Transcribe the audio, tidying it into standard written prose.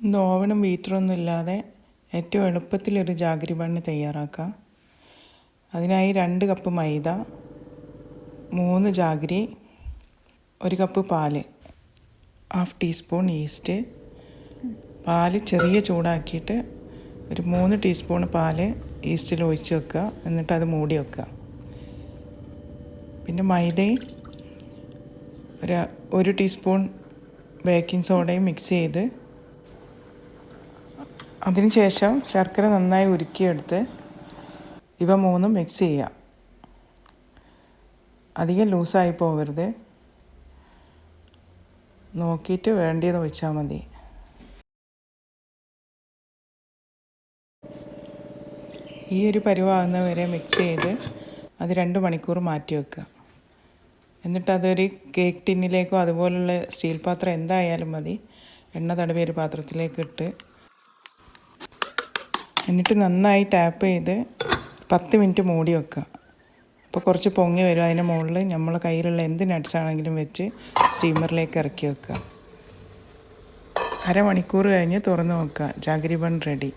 ഇന്ന് ഓവനും ബീറ്ററൊന്നും ഇല്ലാതെ ഏറ്റവും എളുപ്പത്തിലൊരു ജാഗരി ബണ്ണ് തയ്യാറാക്കാം. അതിനായി 2 കപ്പ് മൈദ, 3 ജാഗരി, 1 കപ്പ് പാല്, 1/2 ടീസ്പൂൺ ഈസ്റ്റ്. പാല് ചെറിയ ചൂടാക്കിയിട്ട് ഒരു 3 ടീസ്പൂൺ പാല് ഈസ്റ്റിൽ ഒഴിച്ച് വെക്കുക. എന്നിട്ട് അത് മൂടി വെക്കുക. പിന്നെ മൈദയും 1 ടീസ്പൂൺ ബേക്കിംഗ് സോഡയും മിക്സ് ചെയ്ത് അതിനുശേഷം ശർക്കര നന്നായി ഉരുക്കിയെടുത്ത് ഇവ മൂന്നും മിക്സ് ചെയ്യുക. അധികം ലൂസായി പോകരുത്, നോക്കിയിട്ട് വേണ്ടിയത് ഒഴിച്ചാൽ മതി. ഈ ഒരു പരുവാകുന്നവരെ മിക്സ് ചെയ്ത് അത് 2 മണിക്കൂർ മാറ്റി വെക്കുക. എന്നിട്ട് അതൊരു കേക്ക് ടിന്നിലേക്കോ അതുപോലുള്ള സ്റ്റീൽ പാത്രം എന്തായാലും മതി, എണ്ണ തടവിയ ഒരു പാത്രത്തിലേക്ക് ഇട്ട് എന്നിട്ട് നന്നായി ടാപ്പ് ചെയ്ത് 10 മിനിറ്റ് മൂടി വെക്കുക. അപ്പോൾ കുറച്ച് പൊങ്ങി വരും. അതിൻ്റെ മുകളിൽ നമ്മളെ കയ്യിലുള്ള എന്ത് നട്ട്സ് ആണെങ്കിലും വെച്ച് സ്റ്റീമറിലേക്ക് ഇറക്കി വെക്കുക. അരമണിക്കൂർ കഴിഞ്ഞ് തുറന്ന് നോക്കുക. Jaggery bun ready.